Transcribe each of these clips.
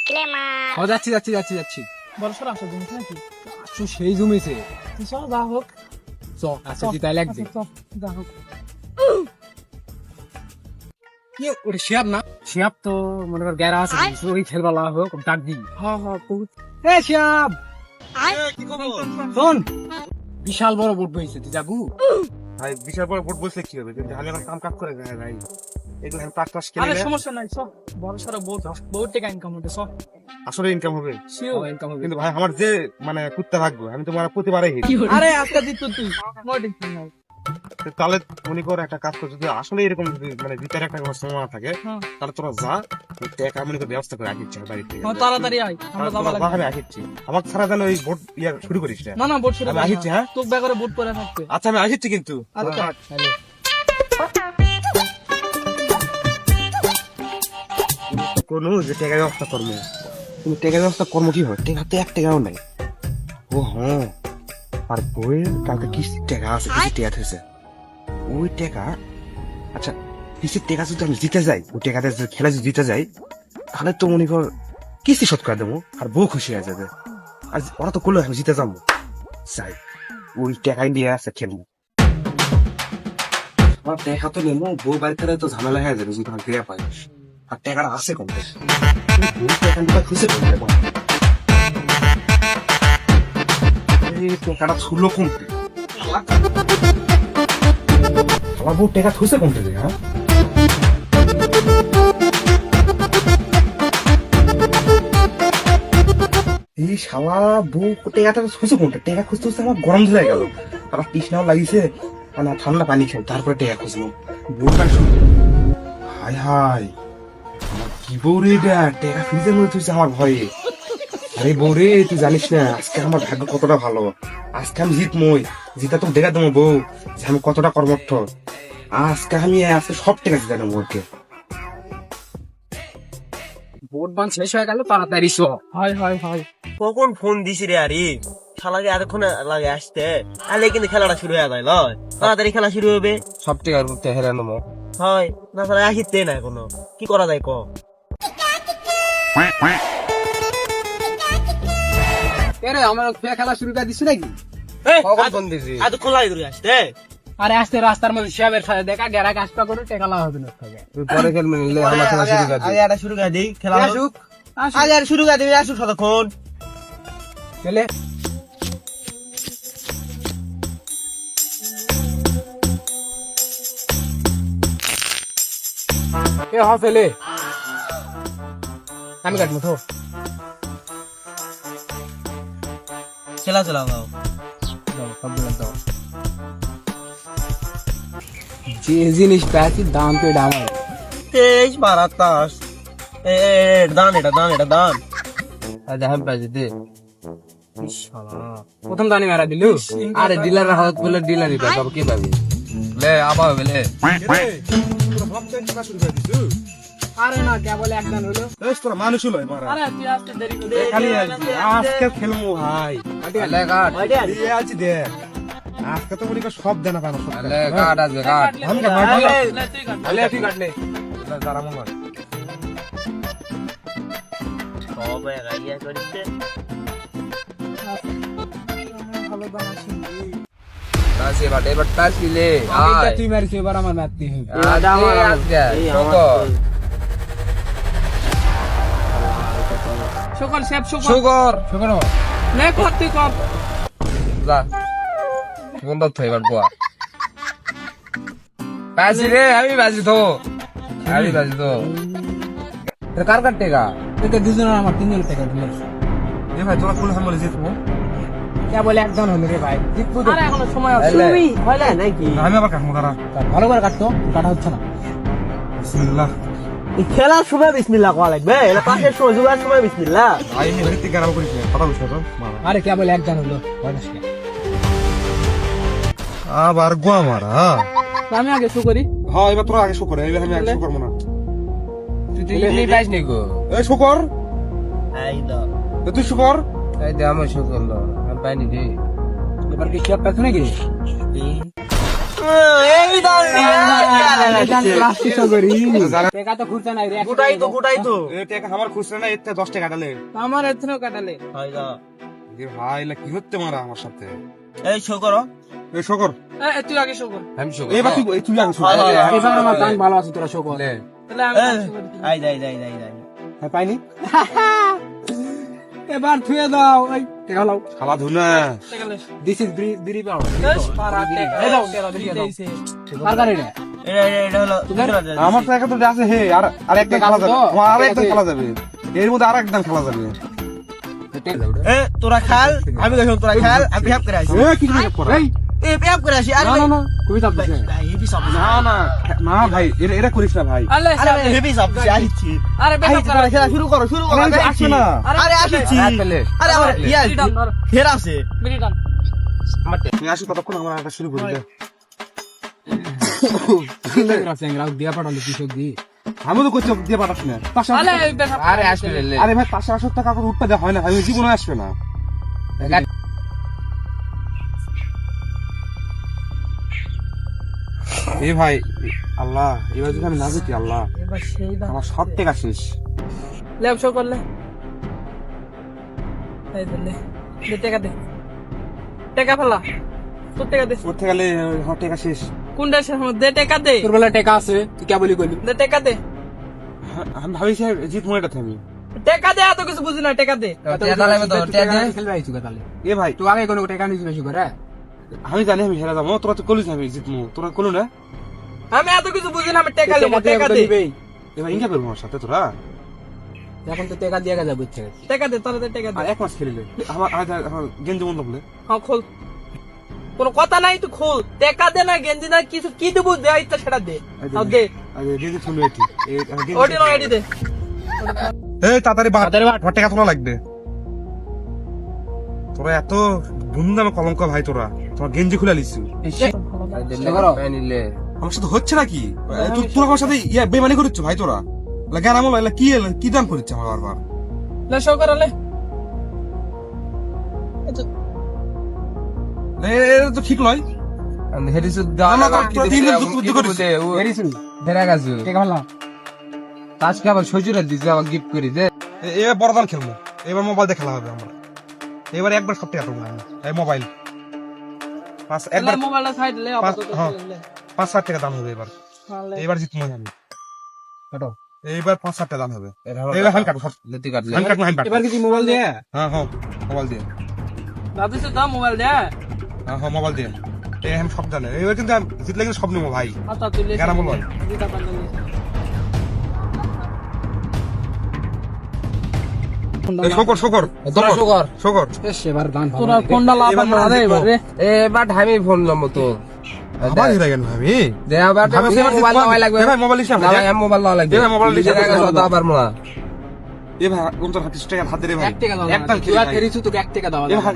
ও যাচ্ছি যাচ্ছি যাচ্ছি যাচ্ছি বড় সর আসো জমি নাকি আসু সেই জমিছে তুই চল যা হোক চ আচ্ছা জি তাই লাগবে চল যা হোক কি ওরে শিয়াব না শিয়াব তো মনে কর গ্যারা আছে ওই খেলবালা হোক ডাক দি হ্যাঁ হ্যাঁ বহুত এ শিয়াব শোন বিশাল বড় বোট বইছে তুই যাবু ভাই বিশাল বড় বোট বসলে কি হবে কিন্তু আমি এখন কাম কাজ করে যায় ভাই এগুলো আমি পাঁচ টাস আরে খেলে সমস্যা নাই সব বড় সর বহুত বহুত টাকা ইনকাম হবে সব আসলে ইনকাম হবে শিওর ইনকাম হবে কিন্তু ভাই আমার যে মানে কুত্তা থাকবো আমি তোমার প্রতিবারে হিট আরে আজকে দিত তুই নো টেনশন নাই তাহলে মনে কর একটা কাজ কর যদি আসলে এরকম যদি মানে ভিতরে একটা কোনো সময় থাকে হ্যাঁ তাহলে তোরা যা টাকা মনে করে ব্যবস্থা করে রাখিচ্ছি বাড়ি থেকে হ্যাঁ, তাড়াতাড়ি আয় আমরা যাবা লাগবে আমি রাখিচ্ছি আমার ছাড়া যেন ওই বোট ইয়া শুরু করিস না না না বোট শুরু আমি আসিচ্ছি, হ্যাঁ? তোক ব্যাগরে বোট পরে থাকতে আচ্ছা আমি আসিচ্ছি কিন্তু আচ্ছা কোনো যে টাকা ব্যবস্থা করবো তুমি টাকা ব্যবস্থা কর্ম কি হয় টাকা তো এক টাকাও নাই ও হ্যাঁ আর বইয়ের কালকে কিস্তির টাকা আছে কিস্তির টাকা থেছে ওই টাকা আচ্ছা কিস্তির টাকা যদি আমি জিতে যাই ওই টাকাতে যদি খেলা যদি জিতে যাই তাহলে তো মনে কর কিস্তি শোধ করে দেবো আর বউ খুশি হয়ে যাবে আর ওরা তো করলো আমি জিতে যাবো যাই ওই টাকাই নিয়ে আসে খেলবো আমার টাকা তো নেবো বউ বাড়িতে তো ঝামেলা হয়ে যাবে যদি আমার ফিরে পাই আর টাকাটা আছে কম খুশি টাকাটা ছুলো কমতে আমার বউ টাকা থুসে কমতে দেয় হ্যাঁ এই শালা বউ টাকাটা খুঁজে কোনটা টাকা খুঁজতে খুঁজতে আমার গরম ধরে গেল আমার তৃষ্ণাও লাগিয়েছে আর না ঠান্ডা পানি খাই তারপরে টাকা খুঁজলাম বউটা শুনলো হাই হাই আমার কি বউ রে এটা টাকা ফ্রিজের মধ্যে তুই আমার ভয়ে আরে বউ রে তুই জানিস না আজকে আমার ভাগ্য কতটা ভালো আজকে আমি জিতমই জিতা তো দেখা দেবো বউ যে আমি কতটা কর্মঠ আজকে আমি আজকে সব টাকা জিতা দেবো ওকে বোট বান শেষ হয়ে গেল তাড়াতাড়ি চ হয় হয় হয় কখন ফোন দিছি রে আরে শালাকে এতক্ষণ লাগে আসতে তাহলে কিন্তু খেলাটা শুরু হয়ে যায় লয় তাড়াতাড়ি খেলা শুরু হবে সব টাকার করতে হেরে নেবো হয় না তাহলে আসিতে না কোনো কি করা যায় ক এরে আমার খেলা শুরু করে দিছি নাকি কখন ফোন দিছি এতক্ষণ লাগে ধরে আসতে আরে আস্তে রাস্তার মধ্যে শিয়াবের সাথে দেখা গেরা কাজটা করে টেকালা হবে না থাকে তুই পরে খেলবি নিলে আমার খেলা শুরু করে আগে এটা শুরু করে দিই খেলা আসুক আগে আর শুরু করে দিবি আসুক ততক্ষণ চলে এ হ ফেলে আমি কাটবো তো খেলা চালাও যে জিনিস পেয়েছি দাম তো এটা আমার তেইশ বারাত তাস দান এটা দান এটা দান দেখাম পাইছি দে প্রথম দানি মেরা দিলু আরে ডিলার হাত বলে ডিলারই পাবো কি পাবি লে আবার বেলে আরে না কেবল একদম হলো তোরা মানুষ হলো মারা আরে তুই আসতে দেরি করে খালি আজকে খেলবো ভাই লে কাট দিয়ে আছি দে আজকে তো মনে কর সব দেনা পানো সব লে কাট আছে কাট আমি তুই কাট লে তুই কাটলে তারা মনে হয় সব গাইয়া করিতে ভালো দাম আছে তাসি বাট এবার তাসি লে এটা তুই মারিস এবার আমার মারতে হবে সকল শেপ সকল সুগর শুকর নে কর তুই কর যা কোন দত এবার গোয়া বাজি রে আমি বাজি তো আমি বাজি তো কার কার টেকা এটা দুজনের আমার তিনজনের টাকা দিল এ ভাই তোরা কোন হামলে জিতবো কেবল একজন হলো রে ভাই জিতবো তো আরে এখনো সময় আছে এলে। হয় না নাকি আমি আবার কাকমো তারা ভালো করে কাটতো কাটা হচ্ছে না বিসমিল্লাহ খেলার সময় বিসমিল্লাহ করা লাগবে এটা পাশের সময় জুয়ার সময় বিসমিল্লাহ ভাই আমি হরিতে গারাম করিস না কথা বুঝছো তো মারা আরে কেবল একজন হলো বয়স কে আবার গোয়া মারা আমি আগে শু করি হ্যাঁ এবার তোরা আগে শো করে এবার আমি আগে শো করবো না তুই নি পাইস নি গো এই শো কর এই দাও তুই শো কর এই দে আমি শুকর লো আমি পাইনি রে এবার কি সব পাইছ নাকি এই দাও লাস্ট শো করি টাকা তো খুঁজছে নাই রে গোটাই তো এ টাকা আমার খুচরা না এতে 10 টাকা কাটালে আমার এথনেও কাটালে হয় গা। এ ভাই এলা কি হচ্ছে মারা আমার সাথে এই শো করো এ শকর তুই আগে শো কর এবার তুই আগে শুন হয়, হয়, হয়। এবার আমার গান ভালো আছে তোরা শো কর তাহলে আমি আগে show করি। আই যাই হ্যাঁ পাইনি এবার থুয়ে দাও ওই টাকা লাও খালা ধুনা টাকা লে। দিস ইজ বিরি পাও বেশ, পারা টাকা। এই দাও, টাকা দিয়ে দাও। দিতেইছে। আর গাড়ি রে এটা হলো আমার টাকা তো আছে হে আর একটা খেলা যাবে আমার আর একটা খেলা যাবে এর মধ্যে আর একদম খেলা যাবে এ তোরা খাল আমি গেছিলাম তোরা খাল আমি হেল্প করে আসি এ কি করে এই এ হেল্প করে আসি আরে না ভাই না না খুবই চাপ দিছে ভাই হেভি সব না না না ভাই এটা করিস না ভাই আলে, আরে ভাই হেভি সব আসছি আরে বেশ, আইছি তোরা খেলা শুরু করো আরে আসছে না আরে আসছি আরে আমার ইয়া বিড়ি টান, ধরো, ফের আছে বিড়ি টান। তুই আসি ততক্ষণ আমরা একটা শুরু করি সিংরা দিয়া পাঠালে কৃষক দি আমি তো করছি দিয়ে পাঠাস না আলে, এই বেশ, আরে আসবে লে আরে ভাই 580 টাকা করে উঠতে দেওয়া হয় না ভাই ওই জীবনে আসবে না এ ভাই আল্লাহ এবার যদি আমি না যেতি আল্লাহ এবার সেই দাম। আমার সব টাকা শেষ লেপ শো করলে এই দে, লে। দে টাকা দে টাকা ফেলা তোর টাকা দে করতে গেলে আমার টাকা শেষ কোন দেশের মধ্যে দে টাকা দে তোর বেলা টাকা আছে তুই কে বলি কইলি দে টাকা দে আমি ভাবিছি জিত মনেটাতে আমি টাকা দে এত কিছু বুঝি না টাকা দে খেলবে আইছু তাহলে এ ভাই তুই আগে কোনো টাকা নিছিস বেশি করে আমি জানি আমি হেরা যাবো তোরা তো কলিস আমি জিতমু তোরা কলু না আমি এত কিছু বুঝি না আমি টাকা নেবো টাকা দে এবার ইনকা করবো আমার সাথে তোরা এখন তো টাকা দিয়ে যাবে ইচ্ছে টাকা দে তাহলে টাকা আর দে এক মাস খেলিলে আমার গেঞ্জি মন লাগলে হ্যাঁ খোল কোনো কথা নাই তুই খোল টাকা দে না গেঞ্জি না কিছু কি দেবো দে ইচ্ছা সেটা দে তাও দে গেঞ্জি শুনবে এটি ওটি না এটি দে এই তাড়াতাড়ি তাড়াতাড়ি বাট। টাকা তোলা লাগবে তোরা এত দুমদামে কলঙ্ক ভাই তোরা তোমার গেঞ্জি খুলে লিছু আমার সাথে হচ্ছে নাকি তোরা আমার সাথে ইয়া বেমানি করছ ভাই তোরা জ্ঞান আমল কি দাম করছে আমার বারবার লে শো করালে এটা তো ঠিক নয় আমরা তো তোরা তিনজন যুদ্ধ করিস টাকা ভালো আজকে আবার শ্বশুরের দিছে আবার গিফট করে দে এবার বড়দান খেলবো এবার মোবাইল দিয়ে খেলা হবে আমরা এবার একবার সব টাকা তোমরা এই মোবাইল একবার মোবাইলটা সাইড লে আপাতত হ্যাঁ। লে 5-7 টাকা দাম হবে এবার তাহলে এবার জিতবো আমি কাটো এইবার 5-7 টাকা দাম হবে এবার আমি কাটবো সব আমি কাটবো আমি এবার কি তুই মোবাইল দিয়ে হ্যাঁ হ্যাঁ মোবাইল দিয়ে দাদু সে দাও মোবাইল দে হ্যাঁ হ্যাঁ মোবাইল দিয়ে এই আমি সব জানে এবার কিন্তু আমি জিতলে কিন্তু সব নেবো ভাই হাতা তুলে কেন বলো? দিতা পারলে শকর তোরা শুকর শকর এস এবার গান ভালো তোরা কোনটা লাভ এবার না রে জিতবো। এবারে এবার আমি ফোন নম্বর তো আবার হেরে গেল ভাবি দে আবার ভাবি এবার মোবাইল নেওয়া লাগবে ভাই মোবাইল লিখে না ভাই মোবাইল নেওয়া লাগবে দে ভাই, মোবাইল লিখে লিখে রাখা দাও। আবার মোলা এ ভাই কোন তোর হাতে টাকা হাত দে ভাই 1 টাকা দাও একদম তুই আর ফেরিছু তোকে 1 টাকা দাও এ ভাই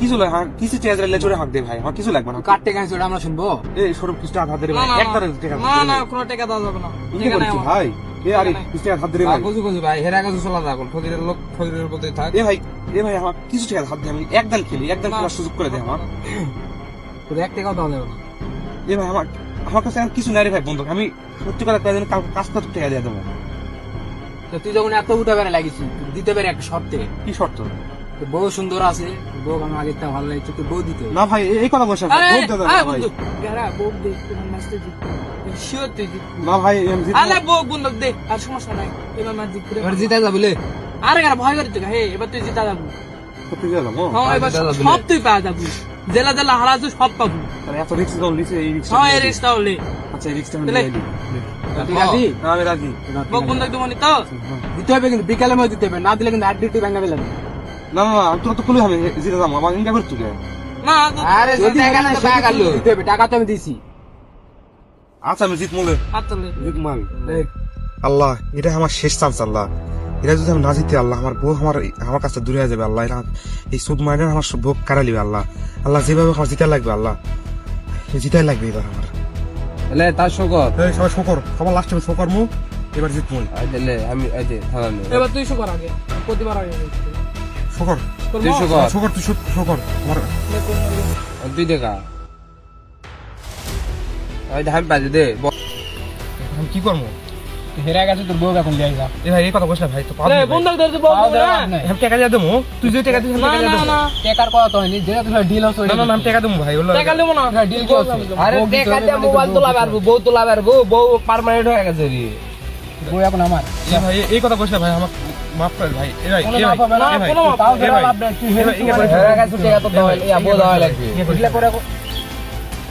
কিছু লাগে হ্যাঁ কিছু চেয়ার লে চড়ে হাত দে ভাই আমার কিছু লাগবে না কাট টাকা আছে আমরা শুনবো এই সরব কিছু টাকা হাত দে না ভাই না একবার টাকা না না কোনো টাকা দাও যাবে না কি টাকা নাই করছিস আমার। ভাই এ আরে কিছু টাকা হাত দে ভাই বুঝু বুঝু ভাই হেরা কাছে চলা যা এখন ফকিরের লোক ফকিরের প্রতি থাক এ ভাই আমার কিছু টাকা হাত দে আমি একদম খেলার সুযোগ করে দে আমার তোর 1 টাকাও দাও দেবে না এ ভাই আমার কাছে এখন কিছু নাই রে ভাই বন্ধু আমি সত্যি কথা কয়েকদিন কাজ করতে টাকা দিয়ে দেবো তো তুই যখন এত উঠে বেড়ে লাগিস দিতে পারে একটা শর্তে কি শর্ত তোর বউ সুন্দর আছে বউ আমার আগে ভালো লাগছে তোর বউ দিতে হবে। না ভাই এই কথা বলছেন আরে বহুত দাদা আরে ভাই বন্ধু গেরা বউ দে তোমার মাস্তে জি শিওর তুই জি না ভাই আমি জিতবো। আরে বউ বন্ধু দে আর সমস্যা নাই এবার ম্যাচ জিত করে এবার জিতে যাবে লে আরে গেরা ভয় করে তুই হে এবার তুই জিতা যাবো সত্যি গেলাম ও হ্যাঁ এবার জিতা যাবো সব তুই পাওয়া যাবো জেলা জেলা হারা তুই সব পাবো তাহলে এত রিস্ক দাও লিছে এই রিস্ক হ্যাঁ এই রিক্সটা হলে আচ্ছা এই রিস্কটা আমি তাহলে- নিয়ে নিই। ঠিক আছে না আমি রাজি বউ বন্ধু একদম তো দিতে হবে কিন্তু বিকালে মধ্যে দিতে হবে না দিলে কিন্তু আট ডিউটি ভাঙা পেলাম না না না তোর তো খুলে হবে জিতে যাবো আমার ইনকা করতে গে না আরে যদি টাকা না টাকা গেল দিতে হবে টাকা তো আমি দিছি আচ্ছা আমি জিতবো লে আতলে জিতবো আমি আল্লাহ এটা আমার শেষ চান্স আল্লাহ এটা যদি আমি না জিতে আল্লাহ আমার বউ আমার কাছে দূরে হয়ে যাবে আল্লাহ এটা এই সুদ মাইনে আমার সব ভোগ কারা লিবে আল্লাহ আল্লাহ যেভাবে আমার জিতে লাগবে আল্লাহ জিতাই লাগবে এবার আমার এলে তার শুকর এই সবাই শকর সবার লাস্ট আমি শকর মু এবার জিতবো আইলে আমি আইতে থালা নে এবার তুই শুকর আগে প্রতিবার আগে শকর তোর তুই মা- শুকর শকর তুই শকর আমার 2 টাকা আমি বাজে দে আমি কি করবো? হেরে গেছে তোর বউ এখন লিয়ে যা। এ ভাই এই কথা বলছ না ভাই, তো পাওয়া এ, যাবে ভাই। বন্ধক ধরতে বল পাও না। দেওয়া লাভ নাই। আমি টাকা দিয়ে দেবো, তুই যদি টাকা দিস আমি না টাকা দিয়ে না দেবো। না টেকার কথা তো হয়নি, যেটা তোর ডিল হচ্ছে না না না, আমি টাকা দেবো ভাই, ওগুলো টাকা দেবো না। ডিল কি হচ্ছে? আরে দেখা দিয়ে মোবাইল তোলা পারবো, বউ তোলা পারবো, বউ পার্মানেন্ট হয়ে গেছে রে। বউ এখন আমার। এ ভাই এই কথা বলছ না ভাই, আমাকে মাফ করে ভাই। এ ভাই, কোনো এ মাপ ভাই, হবে না, এ ভাই, কোনো মাপ তাও এ দেওয়া ভাই, লাভ নাই, তুই এ হেরে ভাই, এ ভাই, হেরে গেছে টাকা তো দেওয়া বউ দেওয়া লাগবে। এগুলা করে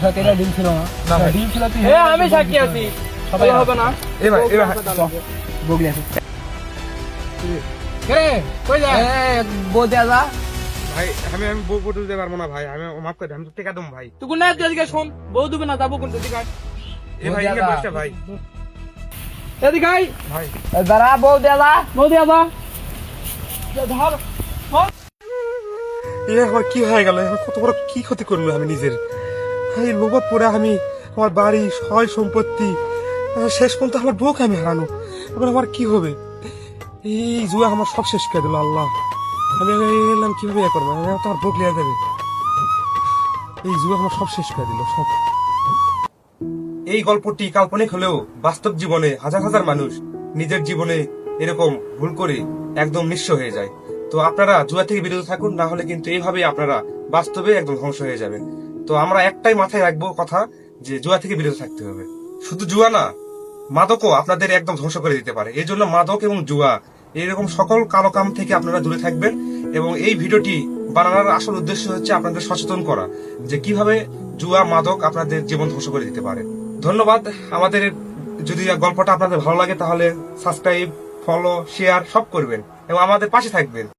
হয়তো এটা ডিল ছিল না। না ভাই। ডিল ছিল তুই এ, আমি সাক্ষী আছি। সবাই হবে না। এ ভাই, এ ভাই, বগলি আছে। রে কই যা? বউ দেয়া যা। ভাই আমি বউ বউ দিতে পারবো না ভাই, আমি মাফ করে দে, আমি তো টাকা দেবো ভাই। তুই কোন এদিকে শোন, বউ দিবে না, যাবো কোন দিকে আয়। এ ভাই এখানে বসে ভাই, এদিকে আয়। ভাই দাঁড়া, বউ দেয়া যা। বউ দিয়া যা। ধর। ধর। এ আমার কি হয়ে গেল? এখন কত বড় কি ক্ষতি করলো আমি নিজের। এই লোভে পড়ে আমি আমার বাড়ি সয় সম্পত্তি শেষ পর্যন্ত আমার বউকে আমি হারানো, এবার আমার কি হবে? এই জুয়া আমার সব শেষ করে দিল আল্লাহ। আমি এলাম কিভাবে ইয়ে করবো? আমি তো আমার বউ লিয়ে দেবে। এই জুয়া আমার সব শেষ করে দিল সব। এই গল্পটি কাল্পনিক হলেও বাস্তব জীবনে হাজার হাজার মানুষ নিজের জীবনে এরকম ভুল করে একদম নিঃস্ব হয়ে যায়। তো আপনারা জুয়া থেকে বিরত থাকুন, না হলে কিন্তু এইভাবে আপনারা বাস্তবে একদম ধ্বংস হয়ে যাবেন। তো আমরা একটাই মাথায় রাখবো কথা, যে জুয়া থেকে বিরত থাকতে হবে। শুধু জুয়া না, মাদকও আপনাদের একদম ধ্বংস করে দিতে পারে। এই জন্য মাদক এবং জুয়া এরকম সকল কালো কাম থেকে আপনারা দূরে থাকবেন। এবং এই ভিডিওটি বানানোর আসল উদ্দেশ্য হচ্ছে আপনাদের সচেতন করা, যে কিভাবে জুয়া মাদক আপনাদের জীবন ধ্বংস করে দিতে পারে। ধন্যবাদ। আমাদের যদি গল্পটা আপনাদের ভালো লাগে তাহলে সাবস্ক্রাইব, ফলো, শেয়ার সব করবেন এবং আমাদের পাশে থাকবেন।